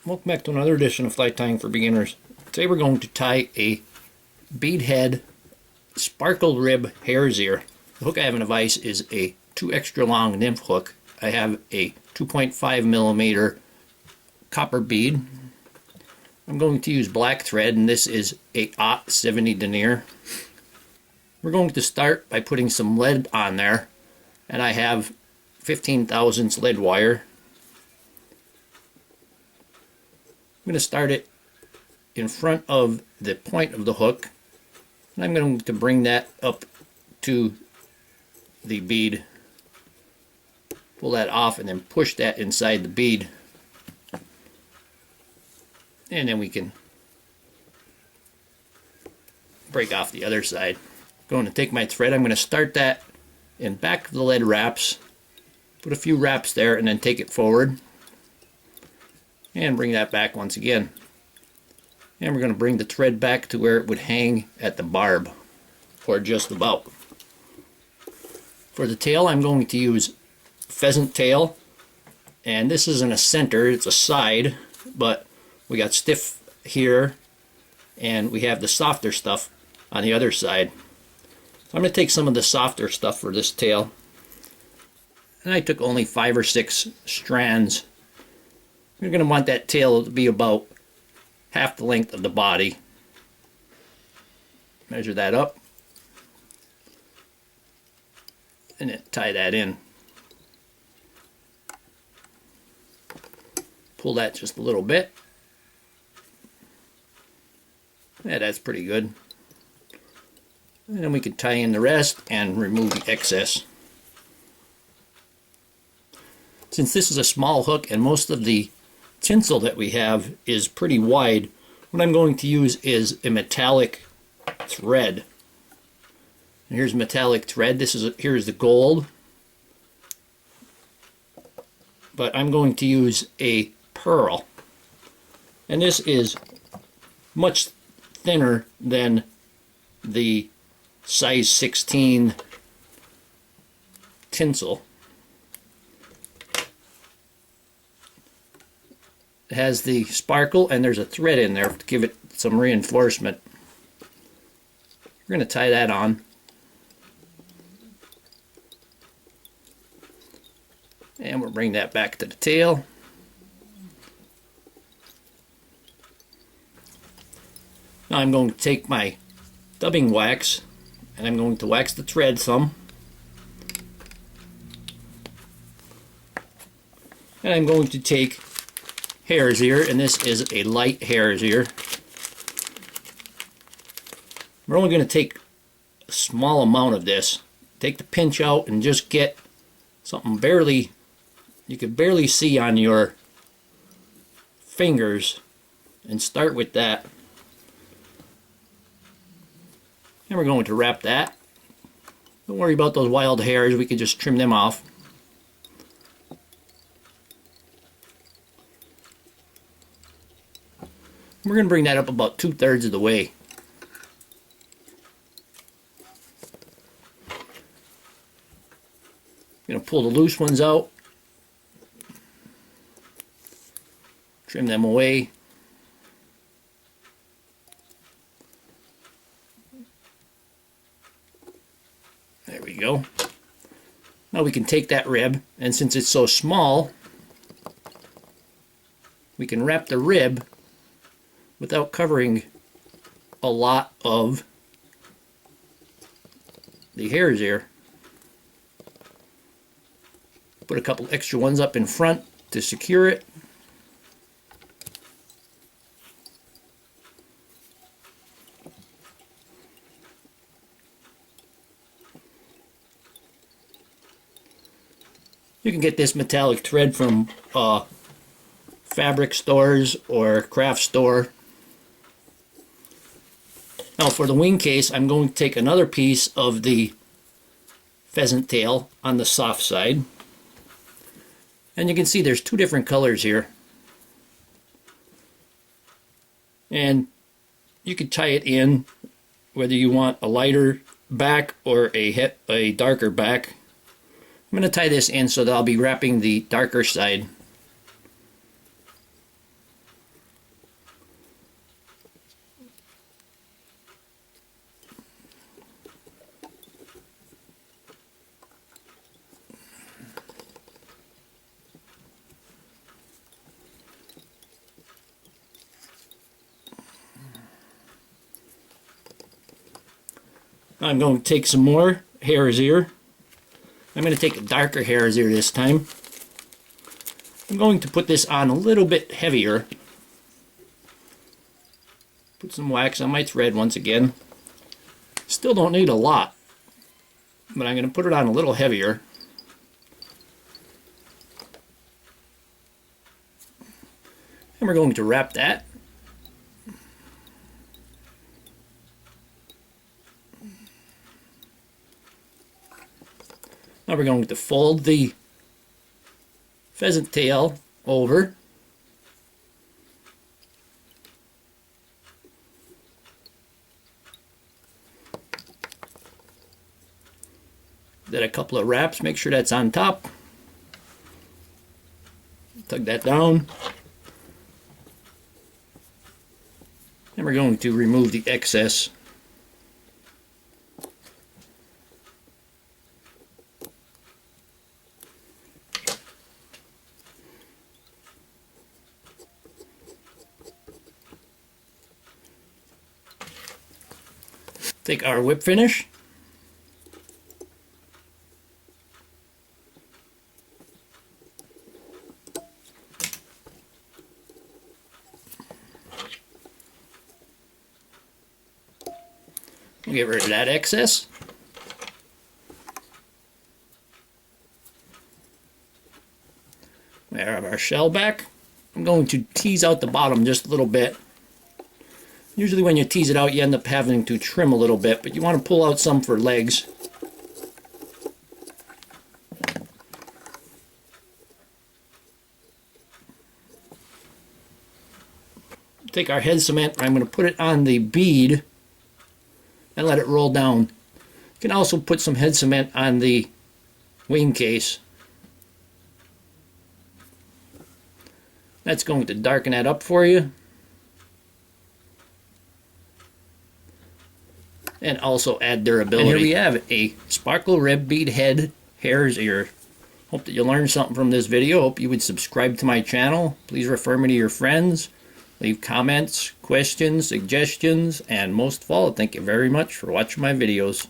Welcome back to another edition of Fly Tying for Beginners. Today we're going to tie a Beadhead sparkle rib hare's ear. The hook I have in a vise is a 2 extra long Nymph hook. I have a 2.5 millimeter copper bead. I'm going to use black thread, and this is a 70 denier. We're going to start by putting some lead on there, and I have 15 thousandths lead wire. I'm going to start it in front of the point of the hook, and I'm going to bring that up to the bead, pull that off, and then push that inside the bead, and then we can break off the other side. I'm going to take my thread, I'm going to start that in back of the lead wraps, put a few wraps there, and then take it forward and bring that back once again. And we're going to bring the thread back to where it would hang at the barb, or just about. For the tail, I'm going to use pheasant tail, and this isn't a center, it's a side, but we got stiff here and we have the softer stuff on the other side. So I'm going to take some of the softer stuff for this tail, and I took only 5 or 6 strands. You're going to want that tail to be about half the length of the body. Measure that up and then tie that in. Pull that just a little bit. Yeah, that's pretty good. And then we can tie in the rest and remove the excess. Since this is a small hook and most of the tinsel that we have is pretty wide, what I'm going to use is a metallic thread. And here's metallic thread. Here's the gold, but I'm going to use a pearl, and this is much thinner than the size 16 tinsel. It has the sparkle, and there's a thread in there to give it some reinforcement. We're going to tie that on. And we'll bring that back to the tail. Now I'm going to take my dubbing wax, and I'm going to wax the thread some. And I'm going to take hare's ear, and this is a light hare's ear. We're only going to take a small amount of this. Take the pinch out and just get something you could barely see on your fingers, and start with that. And we're going to wrap that. Don't worry about those wild hairs, we can just trim them off. We're going to bring that up about 2/3 of the way. I'm going to pull the loose ones out, trim them away. There we go. Now we can take that rib, and since it's so small, we can wrap the rib without covering a lot of the hare's ear. Put a couple extra ones up in front to secure it. You can get this metallic thread from fabric stores or craft store. Now for the Wingcase, I'm going to take another piece of the pheasant tail on the soft side. And you can see there's 2 different colors here. And you can tie it in whether you want a lighter back or a darker back. I'm going to tie this in so that I'll be wrapping the darker side. I'm going to take some more hare's ear. I'm going to take a darker hare's ear this time. I'm going to put this on a little bit heavier. Put some wax on my thread once again. Still don't need a lot, but I'm going to put it on a little heavier. And we're going to wrap that. Now we're going to fold the pheasant tail over. Did a couple of wraps, make sure that's on top. Tug that down. And we're going to remove the excess. Take our whip finish. Get rid of that excess. We have our shell back. I'm going to tease out the bottom just a little bit. Usually when you tease it out you end up having to trim a little bit, but you want to pull out some for legs. Take our head cement, I'm going to put it on the bead and let it roll down. You can also put some head cement on the wing case. That's going to darken that up for you. And also add durability. And here we have a sparkle rib beadhead hare's ear. Hope that you learned something from this video. Hope you would subscribe to my channel. Please refer me to your friends. Leave comments, questions, suggestions, and most of all, thank you very much for watching my videos.